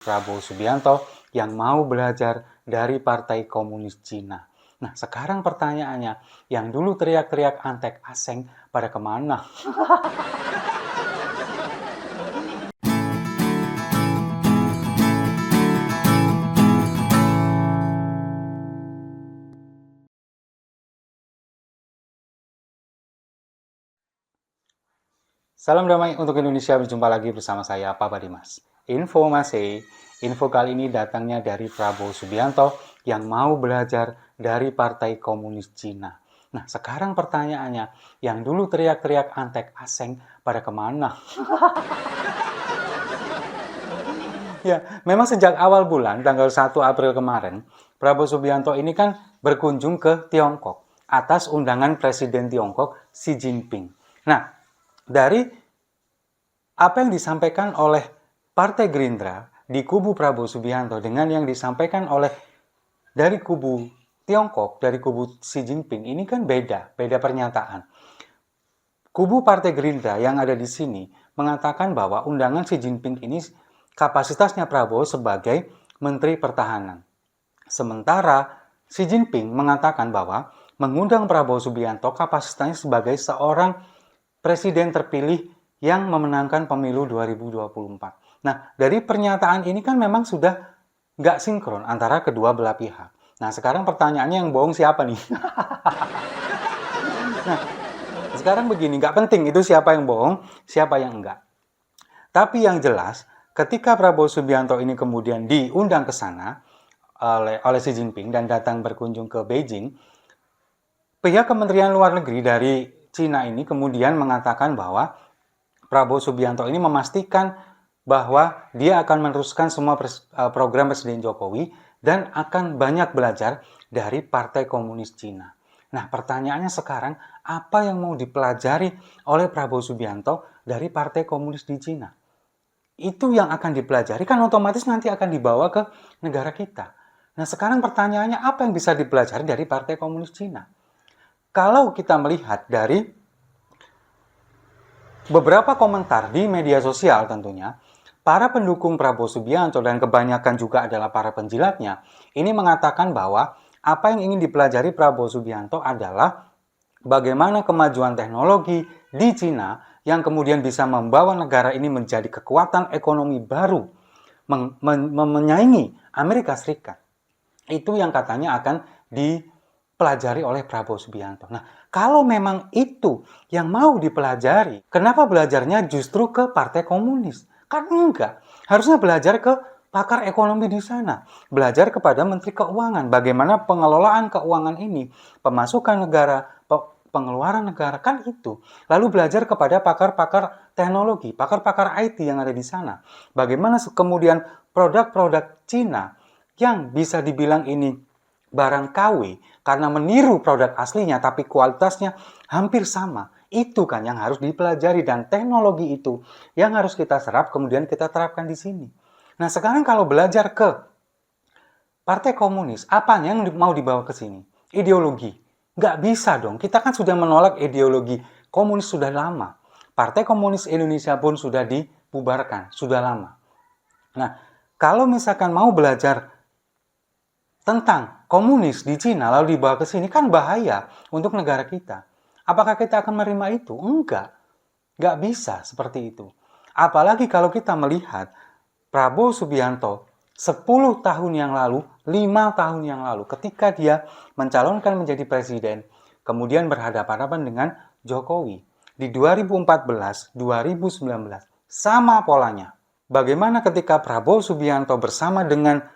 Prabowo Subianto yang mau belajar dari Partai Komunis Cina. Nah, sekarang pertanyaannya, yang dulu teriak-teriak antek aseng pada kemana? Salam damai untuk Indonesia, berjumpa lagi bersama saya, Papa Dimas. Info kali ini datangnya dari Prabowo Subianto yang mau belajar dari Partai Komunis Cina. Nah, sekarang pertanyaannya, yang dulu teriak-teriak antek aseng pada kemana? Ya, memang sejak awal bulan, tanggal 1 April kemarin, Prabowo Subianto ini kan berkunjung ke Tiongkok atas undangan Presiden Tiongkok Xi Jinping. Nah, dari apa yang disampaikan oleh Partai Gerindra di kubu Prabowo Subianto dengan yang disampaikan oleh dari kubu Tiongkok, dari kubu Xi Jinping, ini kan beda pernyataan. Kubu Partai Gerindra yang ada di sini mengatakan bahwa undangan Xi Jinping ini kapasitasnya Prabowo sebagai Menteri Pertahanan. Sementara Xi Jinping mengatakan bahwa mengundang Prabowo Subianto kapasitasnya sebagai seorang presiden terpilih yang memenangkan pemilu 2024. Nah, dari pernyataan ini kan memang sudah nggak sinkron antara kedua belah pihak. Nah, sekarang pertanyaannya yang bohong siapa nih? Nah, sekarang begini, nggak penting itu siapa yang bohong, siapa yang enggak. Tapi yang jelas, ketika Prabowo Subianto ini kemudian diundang ke sana oleh Xi Jinping dan datang berkunjung ke Beijing, pihak Kementerian Luar Negeri dari Cina ini kemudian mengatakan bahwa Prabowo Subianto ini memastikan bahwa dia akan meneruskan semua program Presiden Jokowi dan akan banyak belajar dari Partai Komunis Cina. Nah, pertanyaannya sekarang, apa yang mau dipelajari oleh Prabowo Subianto dari Partai Komunis di Cina? Itu yang akan dipelajari, kan otomatis nanti akan dibawa ke negara kita. Nah, sekarang pertanyaannya, apa yang bisa dipelajari dari Partai Komunis Cina? Kalau kita melihat dari beberapa komentar di media sosial tentunya, para pendukung Prabowo Subianto dan kebanyakan juga adalah para penjilatnya, ini mengatakan bahwa apa yang ingin dipelajari Prabowo Subianto adalah bagaimana kemajuan teknologi di Cina yang kemudian bisa membawa negara ini menjadi kekuatan ekonomi baru, menyaingi Amerika Serikat. Itu yang katanya akan dipelajari oleh Prabowo Subianto. Nah, kalau memang itu yang mau dipelajari, kenapa belajarnya justru ke Partai Komunis? Kan enggak. Harusnya belajar ke pakar ekonomi di sana. Belajar kepada Menteri Keuangan. Bagaimana pengelolaan keuangan ini. Pemasukan negara, pengeluaran negara, kan itu. Lalu belajar kepada pakar-pakar teknologi, pakar-pakar IT yang ada di sana. Bagaimana kemudian produk-produk Cina yang bisa dibilang ini barang KW karena meniru produk aslinya tapi kualitasnya hampir sama. Itu kan yang harus dipelajari dan teknologi itu yang harus kita serap kemudian kita terapkan di sini. Nah, sekarang kalau belajar ke Partai Komunis, apanya yang mau dibawa ke sini? Ideologi. Nggak bisa dong, kita kan sudah menolak ideologi komunis sudah lama. Partai Komunis Indonesia pun sudah dibubarkan, sudah lama. Nah, kalau misalkan mau belajar tentang komunis di Cina lalu dibawa ke sini, kan bahaya untuk negara kita. Apakah kita akan menerima itu? Enggak. Nggak bisa seperti itu. Apalagi kalau kita melihat Prabowo Subianto 10 tahun yang lalu, 5 tahun yang lalu, ketika dia mencalonkan menjadi presiden, kemudian berhadapan-hadapan dengan Jokowi. Di 2014, 2019, sama polanya. Bagaimana ketika Prabowo Subianto bersama dengan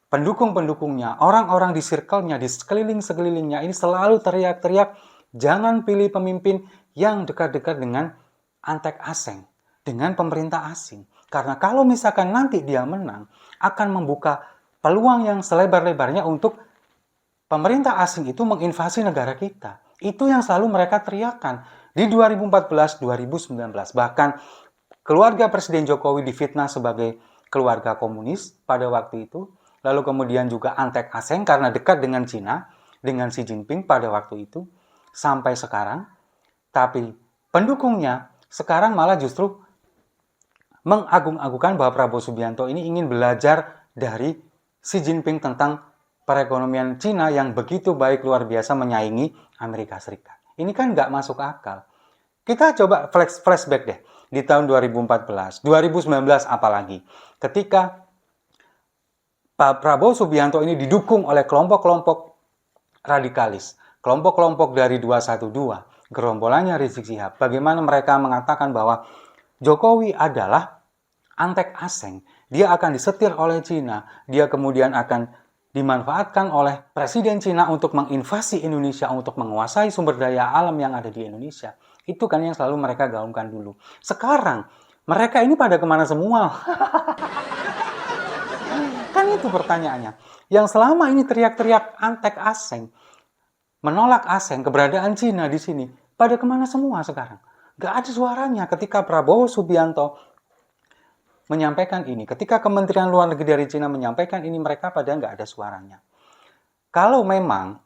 pendukung-pendukungnya, orang-orang di circle-nya, di sekeliling-sekelilingnya ini selalu teriak-teriak, jangan pilih pemimpin yang dekat-dekat dengan antek asing, dengan pemerintah asing. Karena kalau misalkan nanti dia menang, akan membuka peluang yang selebar-lebarnya untuk pemerintah asing itu menginvasi negara kita. Itu yang selalu mereka teriakkan di 2014-2019. Bahkan keluarga Presiden Jokowi difitnah sebagai keluarga komunis pada waktu itu. Lalu kemudian juga antek asing karena dekat dengan Cina, dengan Xi Jinping pada waktu itu. Sampai sekarang. Tapi pendukungnya sekarang malah justru mengagung-agungkan bahwa Prabowo Subianto ini ingin belajar dari Xi Jinping tentang perekonomian Cina yang begitu baik, luar biasa menyaingi Amerika Serikat. Ini kan nggak masuk akal. Kita coba flashback deh di tahun 2014, 2019 apalagi. Ketika Pak Prabowo Subianto ini didukung oleh kelompok-kelompok radikalis, kelompok-kelompok dari 212, gerombolannya Rizik Syihab. Bagaimana mereka mengatakan bahwa Jokowi adalah antek asing, dia akan disetir oleh Cina, dia kemudian akan dimanfaatkan oleh Presiden Cina untuk menginvasi Indonesia, untuk menguasai sumber daya alam yang ada di Indonesia. Itu kan yang selalu mereka gaungkan dulu. Sekarang, mereka ini pada kemana semua? Kan itu pertanyaannya. Yang selama ini teriak-teriak antek asing, menolak asing, keberadaan Cina di sini, pada kemana semua sekarang? Gak ada suaranya ketika Prabowo Subianto menyampaikan ini. Ketika Kementerian Luar Negeri dari Cina menyampaikan ini, mereka pada nggak ada suaranya. Kalau memang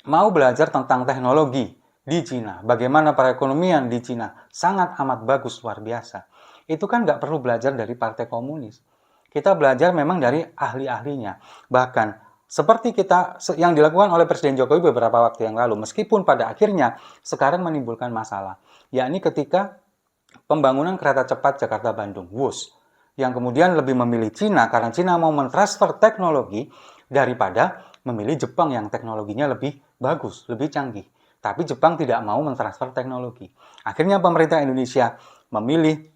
mau belajar tentang teknologi di Cina, bagaimana perekonomian di Cina sangat amat bagus, luar biasa, itu kan nggak perlu belajar dari Partai Komunis. Kita belajar memang dari ahli-ahlinya. Bahkan seperti yang dilakukan oleh Presiden Jokowi beberapa waktu yang lalu, meskipun pada akhirnya sekarang menimbulkan masalah, yakni ketika pembangunan kereta cepat Jakarta-Bandung, WUS, yang kemudian lebih memilih Cina karena Cina mau mentransfer teknologi daripada memilih Jepang yang teknologinya lebih bagus, lebih canggih. Tapi Jepang tidak mau mentransfer teknologi. Akhirnya pemerintah Indonesia memilih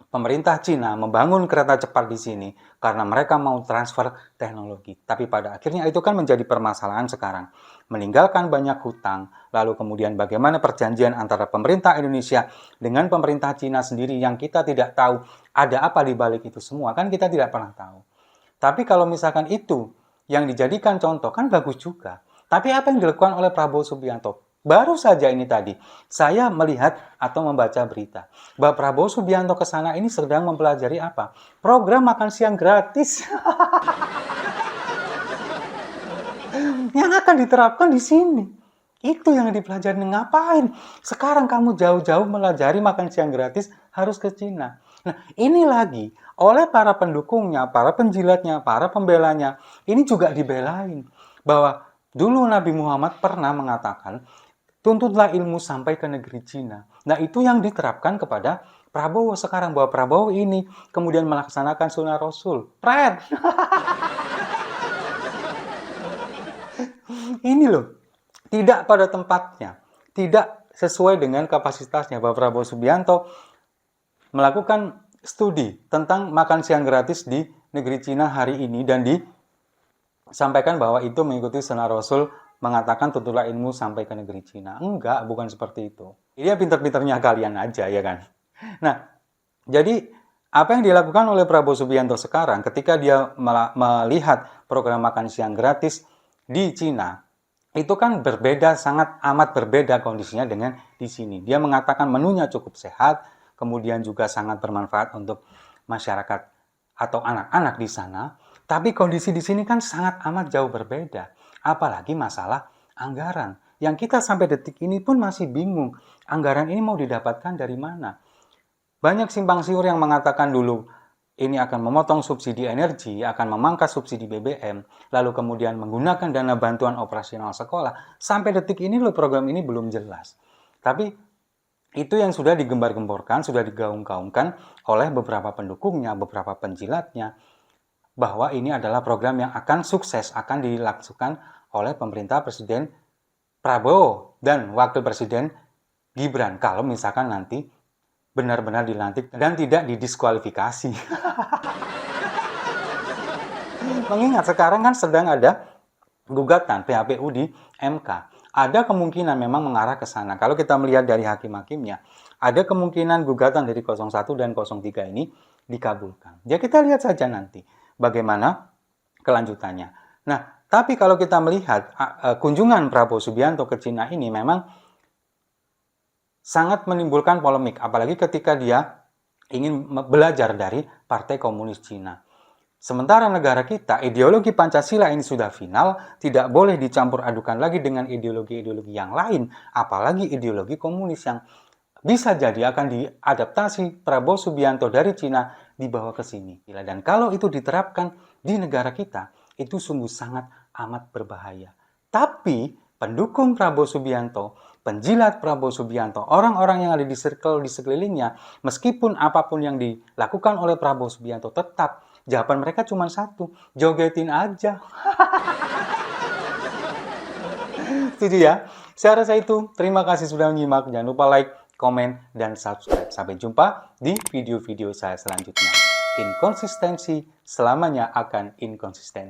pemerintah Cina membangun kereta cepat di sini karena mereka mau transfer teknologi. Tapi pada akhirnya itu kan menjadi permasalahan sekarang. Meninggalkan banyak hutang, lalu kemudian bagaimana perjanjian antara pemerintah Indonesia dengan pemerintah Cina sendiri yang kita tidak tahu ada apa di balik itu semua, kan kita tidak pernah tahu. Tapi kalau misalkan itu yang dijadikan contoh, kan bagus juga. Tapi apa yang dilakukan oleh Prabowo Subianto? Baru saja ini tadi, saya melihat atau membaca berita bahwa Prabowo Subianto ke sana ini sedang mempelajari apa? Program makan siang gratis yang akan diterapkan di sini. Itu yang dipelajari. Ngapain? Sekarang kamu jauh-jauh melajari makan siang gratis harus ke Cina. Nah, ini lagi oleh para pendukungnya, para penjilatnya, para pembelanya, ini juga dibelain bahwa dulu Nabi Muhammad pernah mengatakan, tuntutlah ilmu sampai ke negeri Cina. Nah, itu yang diterapkan kepada Prabowo sekarang, bahwa Prabowo ini kemudian melaksanakan sunnah Rasul. Pret! Ini loh, tidak pada tempatnya, tidak sesuai dengan kapasitasnya. Bahwa Prabowo Subianto melakukan studi tentang makan siang gratis di negeri Cina hari ini dan disampaikan bahwa itu mengikuti sunnah Rasul, mengatakan tuntutlah ilmu sampai ke negeri Cina. Enggak, bukan seperti itu. Ini pinter-pinternya kalian aja, ya kan? Nah, jadi apa yang dilakukan oleh Prabowo Subianto sekarang ketika dia melihat program makan siang gratis di Cina, itu kan berbeda, sangat amat berbeda kondisinya dengan di sini. Dia mengatakan menunya cukup sehat, kemudian juga sangat bermanfaat untuk masyarakat atau anak-anak di sana. Tapi kondisi di sini kan sangat amat jauh berbeda. Apalagi masalah anggaran. Yang kita sampai detik ini pun masih bingung. Anggaran ini mau didapatkan dari mana? Banyak simpang siur yang mengatakan dulu ini akan memotong subsidi energi, akan memangkas subsidi BBM, lalu kemudian menggunakan dana bantuan operasional sekolah. Sampai detik ini loh program ini belum jelas. Tapi itu yang sudah digembar-gemborkan, sudah digaung-gaungkan oleh beberapa pendukungnya, beberapa penjilatnya, bahwa ini adalah program yang akan sukses, akan dilakukan oleh pemerintah Presiden Prabowo dan Wakil Presiden Gibran, kalau misalkan nanti benar-benar dilantik dan tidak didiskualifikasi. Mengingat sekarang kan sedang ada gugatan PHPU di MK. Ada kemungkinan memang mengarah ke sana. Kalau kita melihat dari hakim-hakimnya, ada kemungkinan gugatan dari 01 dan 03 ini dikabulkan. Ya kita lihat saja nanti bagaimana kelanjutannya. Nah, tapi kalau kita melihat kunjungan Prabowo Subianto ke Cina ini memang sangat menimbulkan polemik, apalagi ketika dia ingin belajar dari Partai Komunis Cina. Sementara negara kita, ideologi Pancasila ini sudah final, tidak boleh dicampur adukan lagi dengan ideologi-ideologi yang lain, apalagi ideologi komunis yang bisa jadi akan diadaptasi Prabowo Subianto dari Cina dibawa ke sini. Dan kalau itu diterapkan di negara kita, itu sungguh sangat amat berbahaya. Tapi pendukung Prabowo Subianto, penjilat Prabowo Subianto, orang-orang yang ada di circle di sekelilingnya, meskipun apapun yang dilakukan oleh Prabowo Subianto, tetap jawaban mereka cuma satu, jogetin aja. Setuju ya? Saya rasa itu. Terima kasih sudah menyimak. Jangan lupa like, komen, dan subscribe. Sampai jumpa di video-video saya selanjutnya. Inkonsistensi selamanya akan inkonsisten.